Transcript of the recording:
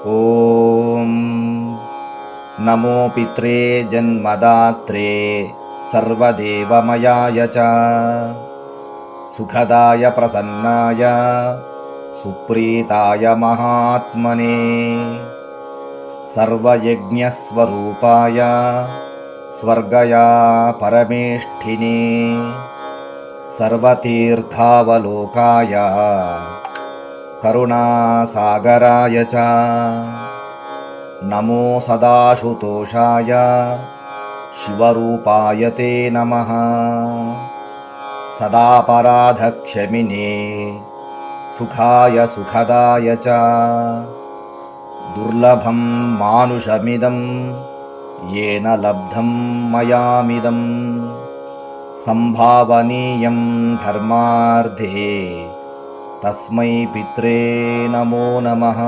ॐ नमो पित्रे जन्मदात्रे सर्वदेवमयाय च सुखदाय प्रसन्नाय सुप्रीताय महात्मने सर्वयज्ञस्वरूपाय स्वर्गया परमेष्ठिने सर्वतीर्थावलोकाय करुणासागराय च नमो सदाशुतोषाय शिवरूपाय ते नमः सदापराधक्षमिने सुखाय सुखदाय च दुर्लभं मानुषमिदं येन लब्धं मयामिदं संभावनीयं धर्मार्थे तस्मै पित्रे नमो नमः।